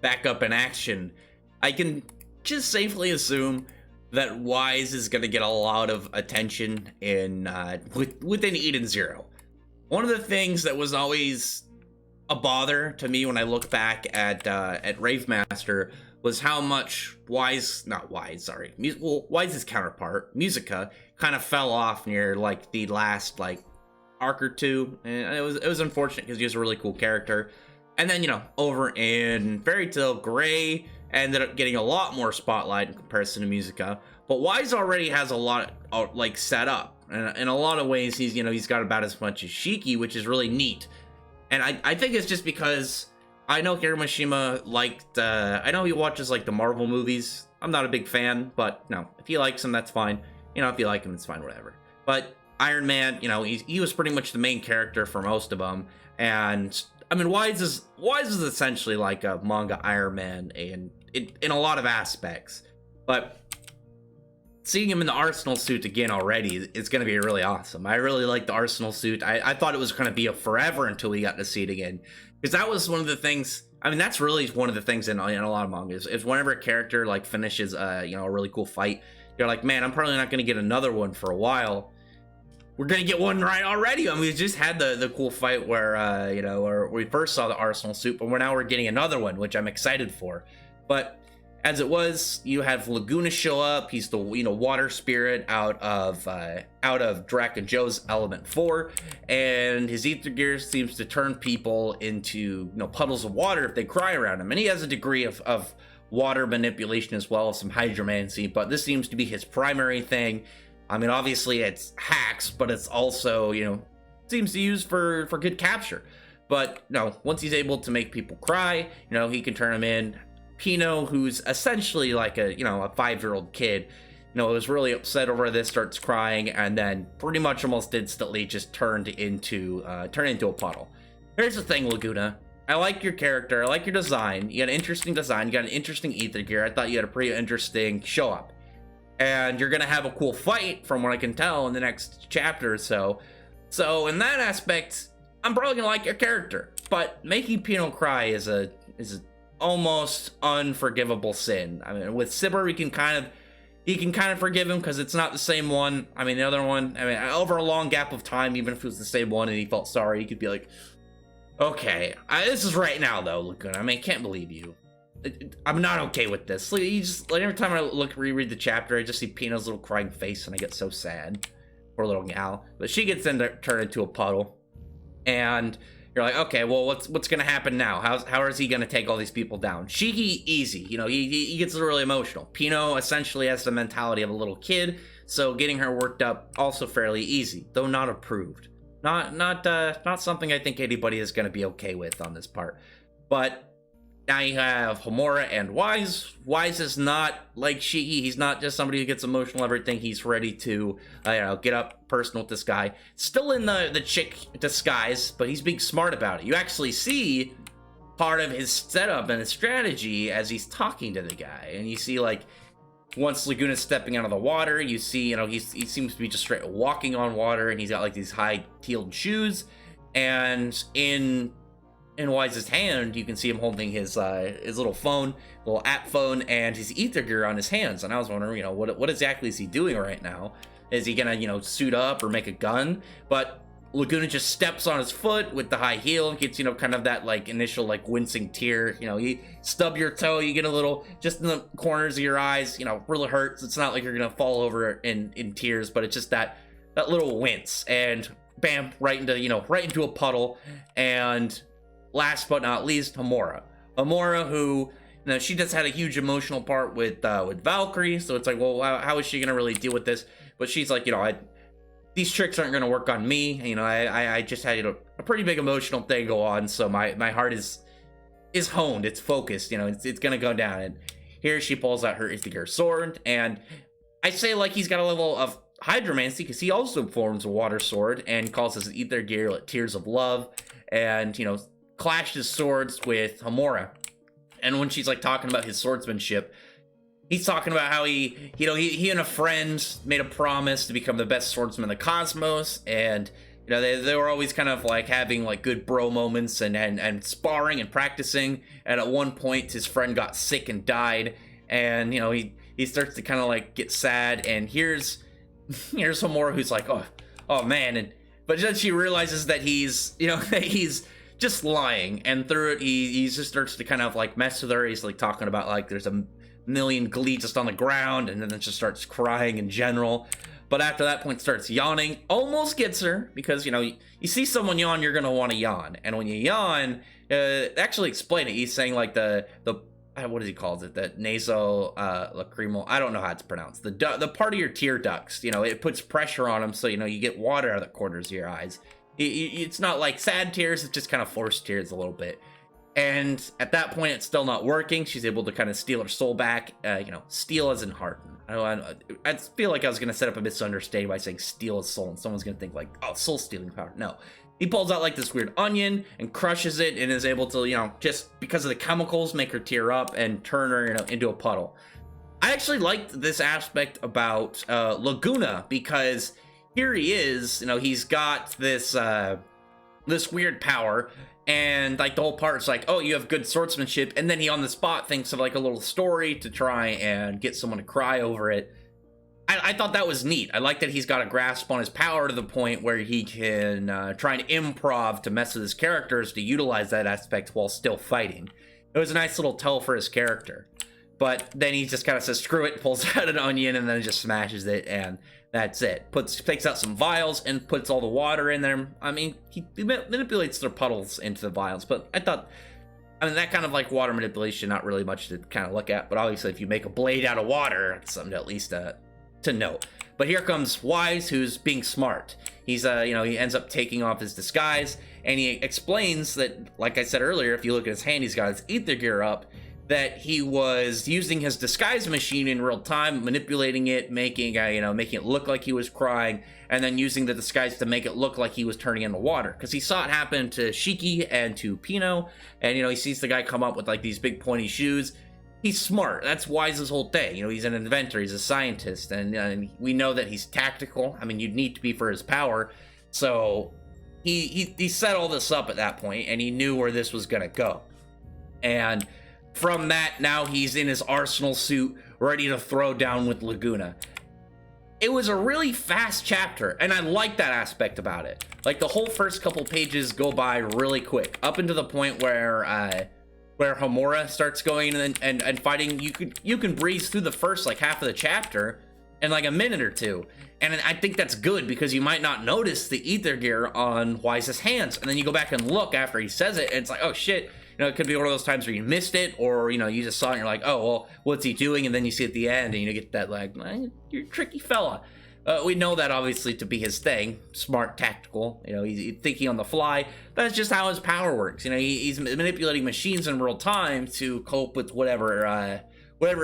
back up in action, I can just safely assume that Wise is going to get a lot of attention within Eden Zero. One of the things that was always a bother to me when I look back at Rave Master was how much Wise's counterpart, Musica, kind of fell off near like the last like arc or two, and it was unfortunate because he was a really cool character. And then, over in Fairy Tail, Gray ended up getting a lot more spotlight in comparison to Musica, but Wise already has a lot like set up, and in a lot of ways he's got about as much as Shiki, which is really neat. And I think it's just because I know Hiramashima liked, I know he watches like the Marvel movies. I'm not a big fan, but no, if he likes them, that's fine. If you like him, it's fine, whatever. But Iron Man, he was pretty much the main character for most of them. And I mean, Wise is essentially like a manga Iron Man in a lot of aspects. But seeing him in the Arsenal suit again already is going to be really awesome. I really like the Arsenal suit. I thought it was going to be a forever until we got to see it again. Because that was one of the things, I mean, that's really one of the things in a lot of mangas, is whenever a character, like, finishes, a really cool fight, you're like, man, I'm probably not going to get another one for a while. We're going to get one right already. I mean, we just had the cool fight where, where we first saw the Arsenal suit, but now we're getting another one, which I'm excited for. But as it was, you have Laguna show up. He's the water spirit out of Drac and Joe's Element 4, and his ether gear seems to turn people into puddles of water if they cry around him. And he has a degree of water manipulation as well as some hydromancy, but this seems to be his primary thing. I mean, obviously it's hacks, but it's also seems to use for good capture. But no, once he's able to make people cry, he can turn them in. Pino, who's essentially like a 5-year-old kid, was really upset over this, starts crying, and then pretty much almost instantly just turned into a puddle. Here's the thing, Laguna. I like your character. I like your design. You got an interesting design. You got an interesting ether gear. I thought you had a pretty interesting show up, and you're gonna have a cool fight, from what I can tell, in the next chapter or so. So in that aspect, I'm probably gonna like your character. But making Pino cry is a almost unforgivable sin. I mean, with Sibber, you can kind of forgive him because it's not the same one. I mean, the other one, over a long gap of time, even if it was the same one and he felt sorry, he could be like, okay, this is right now though, Laguna. I mean, I can't believe you. I'm not okay with this. Every time I reread the chapter, I just see Pino's little crying face and I get so sad. Poor little gal. But she gets turned into a puddle, and you're like, okay, well, what's gonna happen now? How is he gonna take all these people down? Shiki, easy. He gets really emotional. Pino essentially has the mentality of a little kid, so getting her worked up also fairly easy, though not approved. Not something I think anybody is gonna be okay with on this part. But now you have Homura and Wise. Wise is not like Shiki. He's not just somebody who gets emotional everything. He's ready to, get up personal with this guy. Still in the chick disguise, but he's being smart about it. You actually see part of his setup and his strategy as he's talking to the guy. And you see, like, once Laguna's stepping out of the water, you see, he seems to be just straight walking on water, and he's got, like, these high-heeled shoes. And in Wise's hand, you can see him holding his little phone, little app phone, and his ether gear on his hands. And I was wondering, what exactly is he doing right now? Is he gonna, suit up or make a gun? But Laguna just steps on his foot with the high heel and gets, kind of that, like, initial, like, wincing tear. You stub your toe, you get a little, just in the corners of your eyes, really hurts. It's not like you're gonna fall over in tears, but it's just that little wince, and bam, right into a puddle. And last but not least, Homura. Homura, who, she just had a huge emotional part with Valkyrie, so it's like, well, how is she gonna really deal with this? But she's like, these tricks aren't gonna work on me. I just had a pretty big emotional thing go on, so my heart is honed, it's focused, it's gonna go down. And here she pulls out her Ithagar sword, and I say, like, he's got a level of hydromancy because he also forms a water sword and calls his ether gear like Tears of Love, and clashes swords with Homura. And when she's like talking about his swordsmanship, he's talking about how he and a friend made a promise to become the best swordsman in the cosmos, and You know, they were always kind of like having like good bro moments and sparring and practicing. And at one point, his friend got sick and died, and you know he starts to kind of like get sad. And here's Homura, who's like, oh man, and but then she realizes that he's that he's just lying, and through it he just starts to kind of like mess with her. He's like talking about like there's a million glee just on the ground, and then just starts crying in general. But after that point starts yawning, almost gets her, because you see someone yawn, you're gonna want to yawn. And when you yawn, actually explain it. He's saying like the what does he call it? The nasolacrimal. I don't know how it's pronounced. The part of your tear ducts. It puts pressure on them, so you get water out of the corners of your eyes. It's not like sad tears. It's just kind of forced tears a little bit. And at that point, it's still not working. She's able to kind of steal her soul back. Steal as in heart. I feel like I was going to set up a misunderstanding by saying steal his soul, and someone's going to think like, oh, soul stealing power. No. He pulls out like this weird onion and crushes it, and is able to, just because of the chemicals, make her tear up and turn her, into a puddle. I actually liked this aspect about Laguna, because here he is, he's got this weird power. And like the whole part's like, oh, you have good swordsmanship, and then he on the spot thinks of like a little story to try and get someone to cry over it. I thought that was neat. I like that he's got a grasp on his power to the point where he can try and improv to mess with his characters to utilize that aspect while still fighting. It was a nice little tell for his character. But then he just kind of says, screw it, pulls out an onion, and then just smashes it, and that's it. Takes out some vials and puts all the water in there. I mean, he manipulates their puddles into the vials, but I thought, that kind of like water manipulation, not really much to kind of look at, but obviously if you make a blade out of water, it's something to at least to note. But here comes Wise, who's being smart. He's, he ends up taking off his disguise, and he explains that, like I said earlier, if you look at his hand, he's got his ether gear up, that he was using his disguise machine in real time, manipulating it, making it look like he was crying, and then using the disguise to make it look like he was turning into water. Because he saw it happen to Shiki and to Pino, and he sees the guy come up with like these big pointy shoes. He's smart. That's Wise's whole thing. He's an inventor, he's a scientist, and we know that he's tactical. You'd need to be for his power. So he set all this up at that point, and he knew where this was gonna go. And from that, now he's in his arsenal suit, ready to throw down with Laguna. It was a really fast chapter, and I like that aspect about it. Like, the whole first couple pages go by really quick, up into the point where Homura starts going and fighting. You can breeze through the first like half of the chapter in like a minute or two, and I think that's good, because you might not notice the ether gear on Wise's hands, and then you go back and look after he says it, and it's like, oh shit. It could be one of those times where you missed it, or, you just saw it and you're like, oh, well, what's he doing? And then you see at the end and you get that, like, you're a tricky fella. We know that, obviously, to be his thing. Smart, tactical, he's thinking on the fly. That's just how his power works. He's manipulating machines in real time to cope with whatever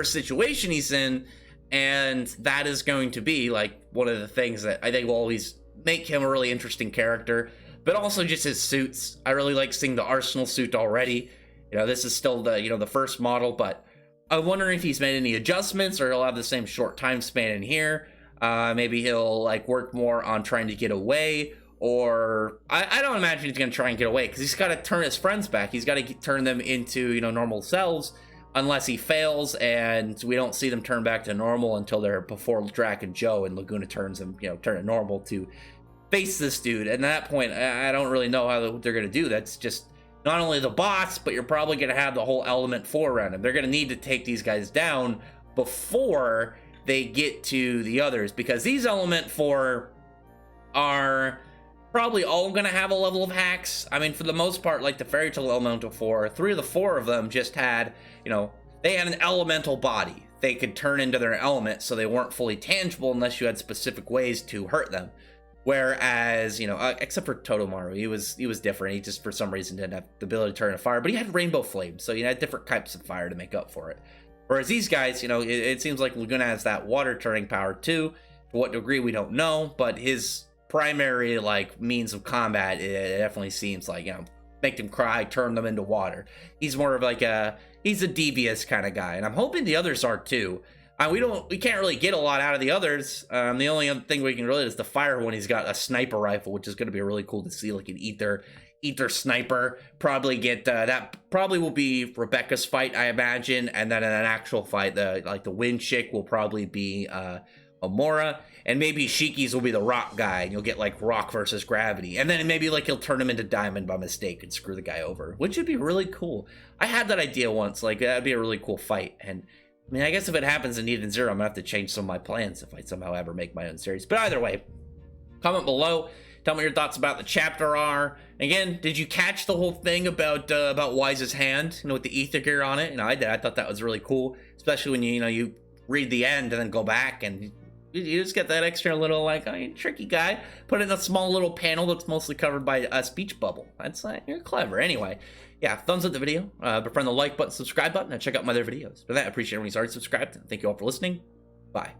situation he's in. And that is going to be, like, one of the things that I think will always make him a really interesting character. But also just his suits. I really like seeing the Arsenal suit already. This is still the first model, but I'm wondering if he's made any adjustments, or he'll have the same short time span in here. Maybe he'll like work more on trying to get away, or I don't imagine he's gonna try and get away, because he's got to turn his friends back. He's got to turn them into normal selves, unless he fails, and we don't see them turn back to normal until they're before Drac and Joe, and Laguna turns them turn it normal to face this dude. And at that point, I don't really know how they're gonna do. That's just not only the boss, but you're probably gonna have the whole element 4 around him. They're gonna need to take these guys down before they get to the others, because these element 4 are probably all gonna have a level of hacks. For the most part, like the Fairy Tale Elemental 4, 3 of the 4 of them just had, they had an elemental body. They could turn into their element, so they weren't fully tangible unless you had specific ways to hurt them. Whereas, except for Totomaru, he was different. He just, for some reason, didn't have the ability to turn to fire, but he had rainbow flames, so he had different types of fire to make up for it. Whereas these guys, it seems like Laguna has that water turning power too. To what degree, we don't know, but his primary, like, means of combat, it definitely seems like, make them cry, turn them into water. He's more of like he's a devious kind of guy, and I'm hoping the others are too. We can't really get a lot out of the others. The only other thing we can really is the fire when he's got a sniper rifle, which is going to be really cool to see, like an ether sniper. Probably get that. Probably will be Rebecca's fight, I imagine, and then in an actual fight, the wind chick will probably be Amora, and maybe Shiki's will be the rock guy, and you'll get like rock versus gravity, and then maybe like he'll turn him into diamond by mistake and screw the guy over, which would be really cool. I had that idea once, like that'd be a really cool fight. And I mean, I guess if it happens in Eden Zero, I'm gonna have to change some of my plans if I somehow ever make my own series. But either way, comment below, tell me your thoughts about the chapter are. Again, did you catch the whole thing about Wise's hand, with the ether gear on it? I did. I thought that was really cool, especially when you read the end and then go back and you just get that extra little, like, oh, you're a tricky guy. Put it in a small little panel that's mostly covered by a speech bubble. That's you're clever. Anyway, yeah, thumbs up the video, befriend the like button, subscribe button, and check out my other videos. For that, I appreciate everyone who's already subscribed. Thank you all for listening. Bye.